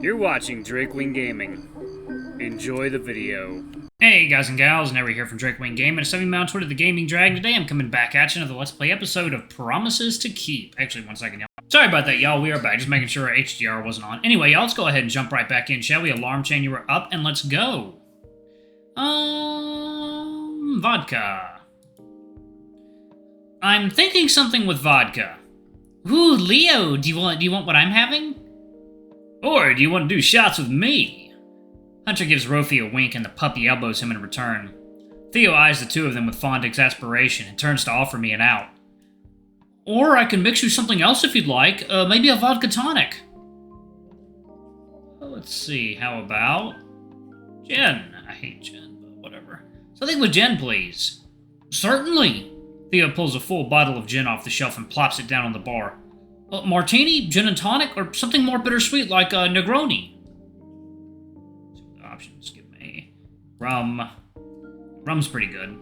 You're watching Drakewing Gaming. Enjoy the video. Hey guys and gals, Never here from Drakewing Gaming. It's 7 on Twitter, the Gaming Dragon. Today I'm coming back at you another Let's Play episode of Promises to Keep. Actually, one second, y'all. Sorry about that, y'all. We are back. Just making sure our HDR wasn't on. Anyway, y'all, let's go ahead and jump right back in, shall we? Alarm chain, you were up, and let's go. Vodka. I'm thinking something with vodka. Ooh, Leo, do you want what I'm having? Or do you want to do shots with me? Hunter gives Rofi a wink and the puppy elbows him in return. Theo eyes the two of them with fond exasperation and turns to offer me an out. Or I can mix you something else if you'd like, maybe a vodka tonic. Well, let's see, how about gin? I hate gin, but whatever. Something with gin, please. Certainly. Theo pulls a full bottle of gin off the shelf and plops it down on the bar. Martini, gin and tonic, or something more bittersweet like Negroni? Options, give me rum. Rum's pretty good.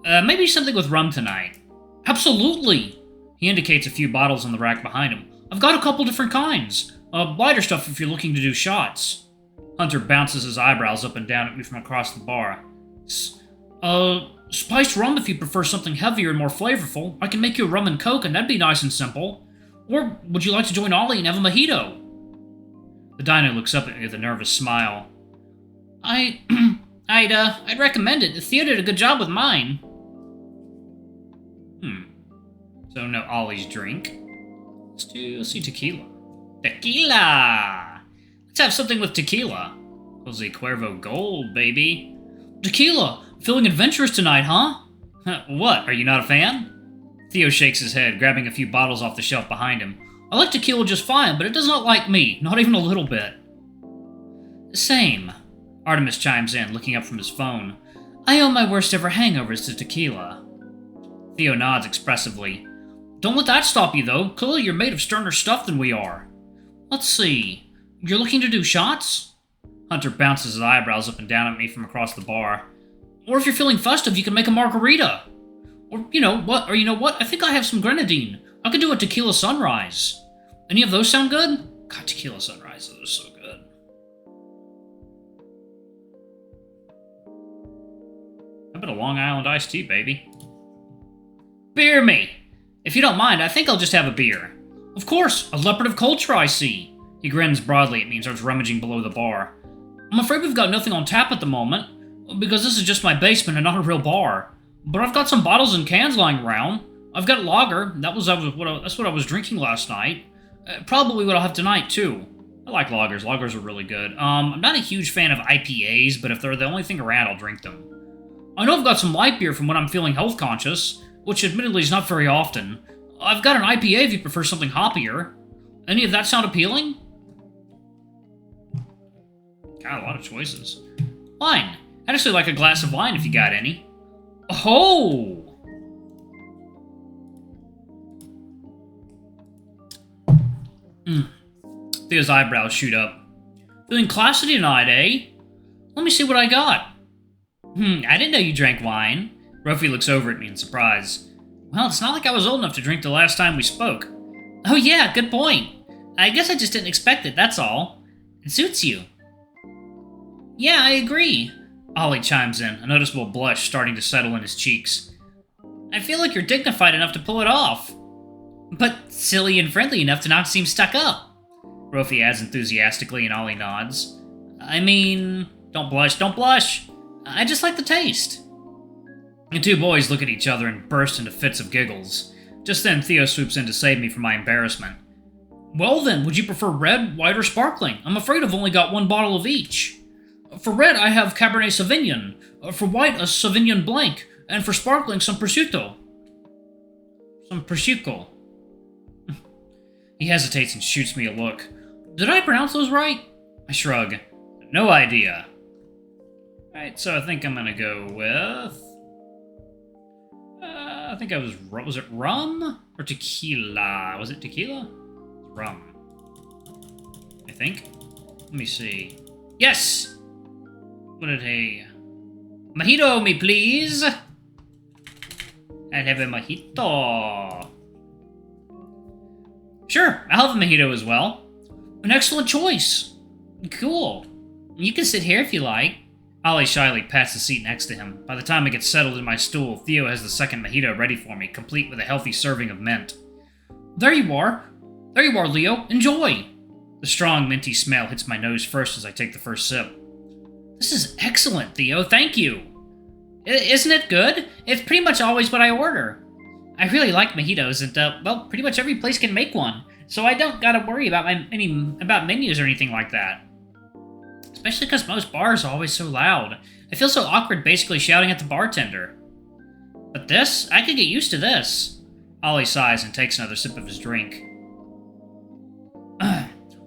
Maybe something with rum tonight. Absolutely! He indicates a few bottles on the rack behind him. I've got a couple different kinds. Lighter stuff if you're looking to do shots. Hunter bounces his eyebrows up and down at me from across the bar. Spiced rum if you prefer something heavier and more flavorful. I can make you a rum and coke, and that'd be nice and simple. Or would you like to join Ollie and have a mojito? The diner looks up at me with a nervous smile. I'd recommend it. Theo did a good job with mine. So no Ollie's drink. Let's see tequila. Tequila! Let's have something with tequila. Jose Cuervo Gold, baby. Tequila! Feeling adventurous tonight, huh? What, are you not a fan? Theo shakes his head, grabbing a few bottles off the shelf behind him. I like tequila just fine, but it does not like me, not even a little bit. Same. Artemis chimes in, looking up from his phone. I owe my worst ever hangovers to tequila. Theo nods expressively. Don't let that stop you, though. Clearly you're made of sterner stuff than we are. Let's see. You're looking to do shots? Hunter bounces his eyebrows up and down at me from across the bar. Or if you're feeling festive, you can make a margarita. Or you know what? I think I have some grenadine. I could do a tequila sunrise. Any of those sound good? God, tequila sunrises are so good. How about a Long Island iced tea, baby? Beer me! If you don't mind, I think I'll just have a beer. Of course, a leopard of culture, I see. He grins broadly at me and starts rummaging below the bar. I'm afraid we've got nothing on tap at the moment, because this is just my basement and not a real bar. But I've got some bottles and cans lying around. I've got lager. That's what I was drinking last night. Probably what I'll have tonight, too. I like lagers. Lagers are really good. I'm not a huge fan of IPAs, but if they're the only thing around, I'll drink them. I know I've got some light beer from when I'm feeling health conscious, which admittedly is not very often. I've got an IPA if you prefer something hoppier. Any of that sound appealing? Got a lot of choices. Wine. I'd actually like a glass of wine if you got any. Oh! Theo's eyebrows shoot up. Feeling classy tonight, eh? Let me see what I got. I didn't know you drank wine. Rofi looks over at me in surprise. Well, it's not like I was old enough to drink the last time we spoke. Oh yeah, good point. I guess I just didn't expect it, that's all. It suits you. Yeah, I agree. Ollie chimes in, a noticeable blush starting to settle in his cheeks. I feel like you're dignified enough to pull it off. But silly and friendly enough to not seem stuck up. Rofi adds enthusiastically and Ollie nods. I mean, don't blush, don't blush. I just like the taste. The two boys look at each other and burst into fits of giggles. Just then, Theo swoops in to save me from my embarrassment. Well then, would you prefer red, white, or sparkling? I'm afraid I've only got one bottle of each. For red, I have Cabernet Sauvignon. For white, a Sauvignon Blanc. And for sparkling, some Prosciutto. Some Prosciutto. He hesitates and shoots me a look. Did I pronounce those right? I shrug. No idea. Alright, so I think I'm gonna go with... I think was it rum? Or tequila? Was it tequila? Rum. I think. Let me see. Yes! What did a... Mojito me, please! I'd have a mojito. Sure, I'll have a mojito as well. An excellent choice. Cool. You can sit here if you like. Ollie shyly pats the seat next to him. By the time I get settled in my stool, Theo has the second mojito ready for me, complete with a healthy serving of mint. There you are. There you are, Leo. Enjoy. The strong, minty smell hits my nose first as I take the first sip. This is excellent, Theo. Thank you. Isn't it good? It's pretty much always what I order. I really like mojitos, and, well, pretty much every place can make one, so I don't gotta worry about about menus or anything like that. Especially because most bars are always so loud. I feel so awkward basically shouting at the bartender. But this? I could get used to this. Ollie sighs and takes another sip of his drink.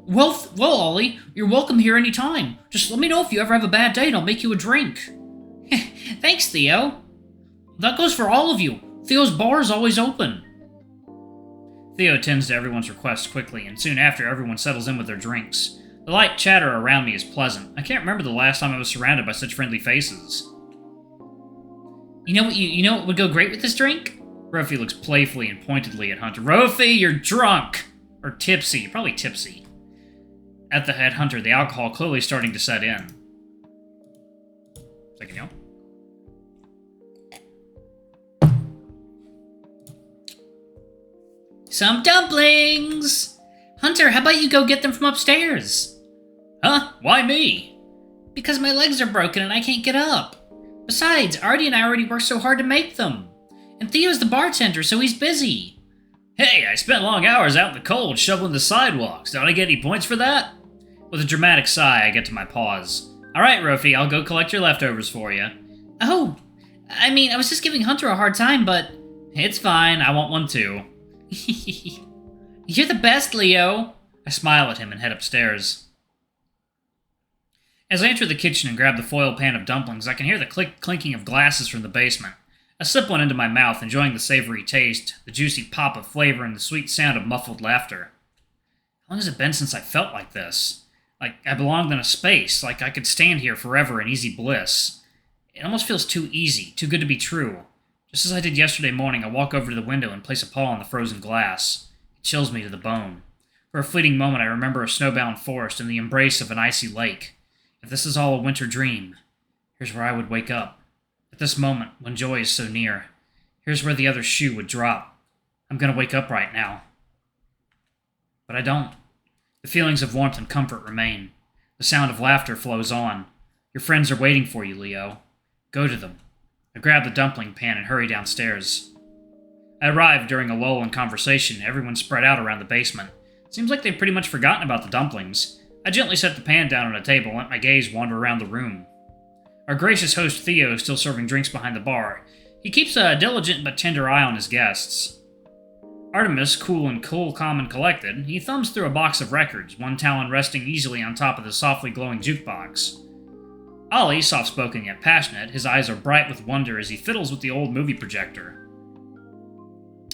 Well, Ollie, you're welcome here anytime. Just let me know if you ever have a bad day and I'll make you a drink. Thanks, Theo. That goes for all of you. Theo's bar is always open. Theo attends to everyone's requests quickly, and soon after, everyone settles in with their drinks. The light chatter around me is pleasant. I can't remember the last time I was surrounded by such friendly faces. You know what would go great with this drink? Rofi looks playfully and pointedly at Hunter. Rofi, you're drunk! Or tipsy. You're probably tipsy. At the head Hunter, the alcohol clearly starting to set in. Second, yo. Some dumplings! Hunter, how about you go get them from upstairs? Huh? Why me? Because my legs are broken and I can't get up. Besides, Artie and I already worked so hard to make them. And Theo's the bartender, so he's busy. Hey, I spent long hours out in the cold shoveling the sidewalks. Don't I get any points for that? With a dramatic sigh, I get to my pause. Alright, Rofi, I'll go collect your leftovers for you. Oh, I mean, I was just giving Hunter a hard time, but... It's fine, I want one too. You're the best, Leo. I smile at him and head upstairs. As I enter the kitchen and grab the foil pan of dumplings, I can hear the clinking of glasses from the basement. I slip one into my mouth, enjoying the savory taste, the juicy pop of flavor, and the sweet sound of muffled laughter. How long has it been since I felt like this? Like I belonged in a space, like I could stand here forever in easy bliss. It almost feels too easy, too good to be true. Just as I did yesterday morning, I walk over to the window and place a paw on the frozen glass. It chills me to the bone. For a fleeting moment, I remember a snowbound forest and the embrace of an icy lake. If this is all a winter dream, here's where I would wake up. At this moment, when joy is so near, here's where the other shoe would drop. I'm gonna wake up right now. But I don't. The feelings of warmth and comfort remain. The sound of laughter flows on. Your friends are waiting for you, Leo. Go to them. I grab the dumpling pan and hurry downstairs. I arrive during a lull in conversation, everyone spread out around the basement. Seems like they've pretty much forgotten about the dumplings. I gently set the pan down on a table and let my gaze wander around the room. Our gracious host Theo is still serving drinks behind the bar. He keeps a diligent but tender eye on his guests. Artemis, calm and collected, he thumbs through a box of records, one talon resting easily on top of the softly glowing jukebox. Ollie, soft-spoken yet passionate, his eyes are bright with wonder as he fiddles with the old movie projector.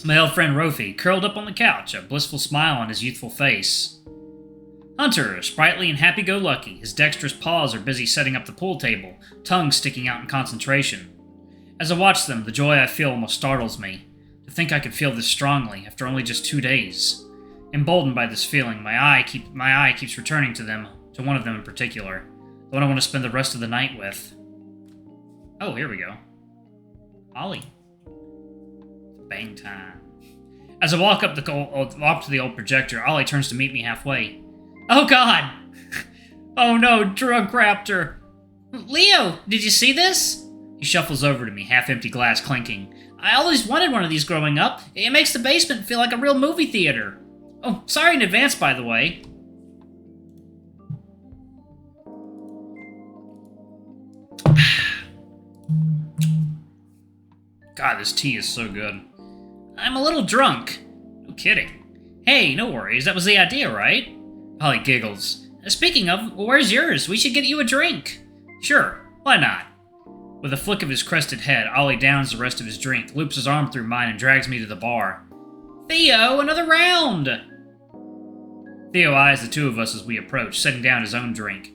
My old friend Rofi, curled up on the couch, a blissful smile on his youthful face. Hunter, sprightly and happy-go-lucky, his dexterous paws are busy setting up the pool table, tongue sticking out in concentration. As I watch them, the joy I feel almost startles me. To think I could feel this strongly after only just 2 days. Emboldened by this feeling, my eye keeps returning to one of them in particular, the one I want to spend the rest of the night with. Oh, here we go. Ollie. Bang time. As I walk up to the old projector, Ollie turns to meet me halfway. Oh God! Oh no, drug Raptor! Leo, did you see this? He shuffles over to me, half-empty glass clinking. I always wanted one of these growing up. It makes the basement feel like a real movie theater. Oh, sorry in advance, by the way. God, this tea is so good. I'm a little drunk. No kidding. Hey, no worries. That was the idea, right? Ollie giggles. Speaking of, where's yours? We should get you a drink. Sure, why not? With a flick of his crested head, Ollie downs the rest of his drink, loops his arm through mine, and drags me to the bar. Theo, another round! Theo eyes the two of us as we approach, setting down his own drink.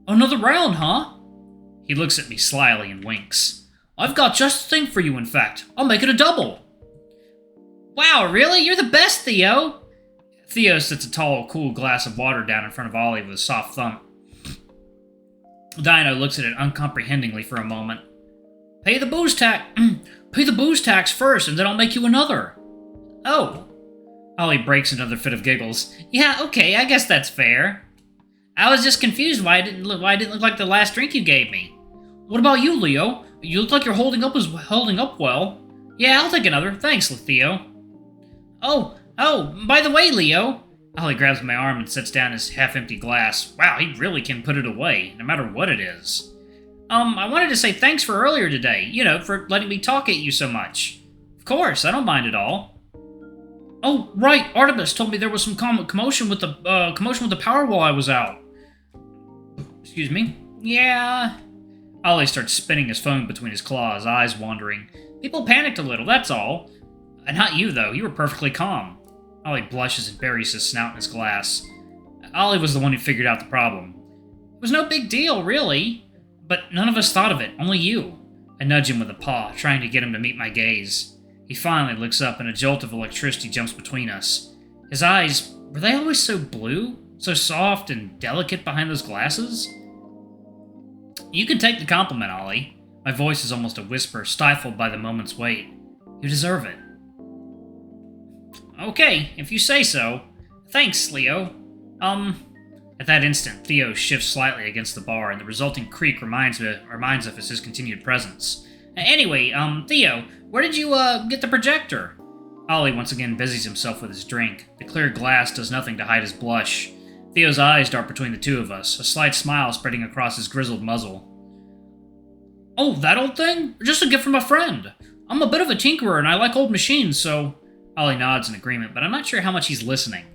Another round, huh? He looks at me slyly and winks. I've got just the thing for you, in fact. I'll make it a double. Wow, really? You're the best, Theo! Theo sets a tall, cool glass of water down in front of Ollie with a soft thump. Dino looks at it uncomprehendingly for a moment. Pay the booze tax. Pay the booze tax first, and then I'll make you another. Oh. Ollie breaks another fit of giggles. Yeah, okay, I guess that's fair. I was just confused why I didn't look like the last drink you gave me. What about you, Leo? You look like you're holding up well. Yeah, I'll take another. Thanks, Theo. Oh, by the way, Leo. Ollie grabs my arm and sets down his half-empty glass. Wow, he really can put it away, no matter what it is. I wanted to say thanks for earlier today, for letting me talk at you so much. Of course, I don't mind at all. Oh, right, Artemis told me there was some commotion with the power while I was out. Excuse me? Yeah. Ollie starts spinning his phone between his claws, eyes wandering. People panicked a little, that's all. Not you, though. You were perfectly calm. Ollie blushes and buries his snout in his glass. Ollie was the one who figured out the problem. It was no big deal, really. But none of us thought of it, only you. I nudge him with a paw, trying to get him to meet my gaze. He finally looks up, and a jolt of electricity jumps between us. His eyes, were they always so blue? So soft and delicate behind those glasses? You can take the compliment, Ollie. My voice is almost a whisper, stifled by the moment's wait. You deserve it. Okay, if you say so. Thanks, Leo. At that instant, Theo shifts slightly against the bar, and the resulting creak reminds of his continued presence. Anyway, Theo, where did you, get the projector? Ollie once again busies himself with his drink. The clear glass does nothing to hide his blush. Theo's eyes dart between the two of us, a slight smile spreading across his grizzled muzzle. Oh, that old thing? Just a gift from a friend. I'm a bit of a tinkerer, and I like old machines, so... Ollie nods in agreement, but I'm not sure how much he's listening.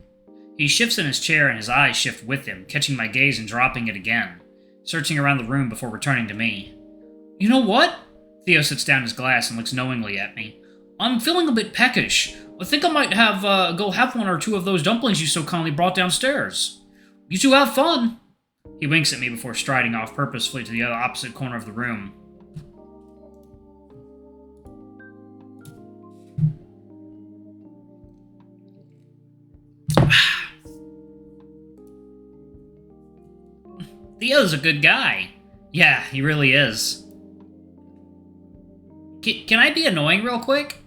He shifts in his chair, and his eyes shift with him, catching my gaze and dropping it again, searching around the room before returning to me. You know what? Theo sits down his glass and looks knowingly at me. I'm feeling a bit peckish. I think I might go have one or two of those dumplings you so kindly brought downstairs. You two have fun. He winks at me before striding off purposefully to the opposite corner of the room. Theo's a good guy. Yeah, he really is. Can I be annoying real quick?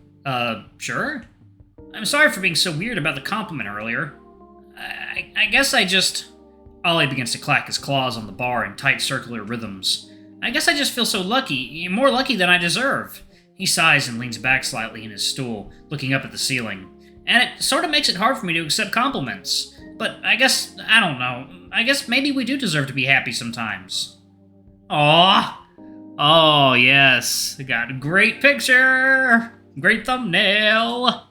Sure. I'm sorry for being so weird about the compliment earlier. I guess I just... Ollie begins to clack his claws on the bar in tight circular rhythms. I guess I just feel so lucky, more lucky than I deserve. He sighs and leans back slightly in his stool, looking up at the ceiling. And it sort of makes it hard for me to accept compliments. But I guess, I don't know, I guess maybe we do deserve to be happy sometimes. Aww. Oh, yes. I got a great picture. Great thumbnail.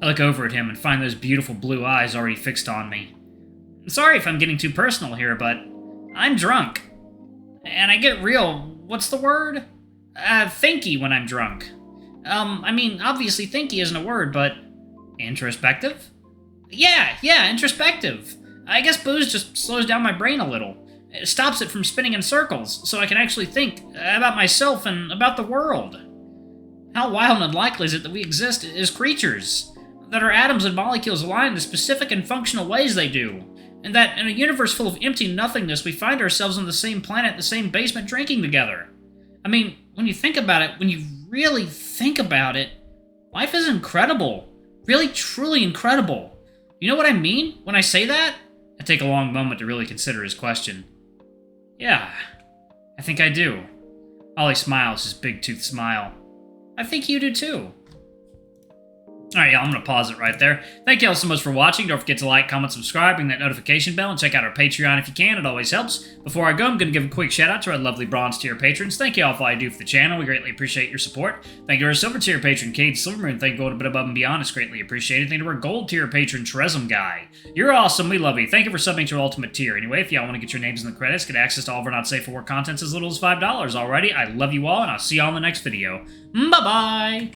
I look over at him and find those beautiful blue eyes already fixed on me. Sorry if I'm getting too personal here, but I'm drunk. And I get real, what's the word? Thinky when I'm drunk. I mean, obviously thinky isn't a word, but... Introspective? Yeah, introspective. I guess booze just slows down my brain a little. It stops it from spinning in circles, so I can actually think about myself and about the world. How wild and unlikely is it that we exist as creatures? That our atoms and molecules align in the specific and functional ways they do? And that in a universe full of empty nothingness, we find ourselves on the same planet, the same basement, drinking together? I mean, when you think about it, when you really think about it, life is incredible. Really, truly incredible. You know what I mean when I say that? I take a long moment to really consider his question. Yeah, I think I do. Ollie smiles his big-toothed smile. I think you do too. Alright, y'all, I'm going to pause it right there. Thank you all so much for watching. Don't forget to like, comment, subscribe, ring that notification bell, and check out our Patreon if you can. It always helps. Before I go, I'm going to give a quick shout-out to our lovely bronze tier patrons. Thank you all for all you do for the channel. We greatly appreciate your support. Thank you to our silver tier patron, Cade Silvermoon. Thank you for going a bit above and beyond. It's greatly appreciated. Thank you to our gold tier patron, Trezum Guy. You're awesome. We love you. Thank you for subbing to our ultimate tier. Anyway, if y'all want to get your names in the credits, get access to all of our not safe for work contents as little as $5 already. I love you all, and I'll see y'all in the next video. Bye-bye!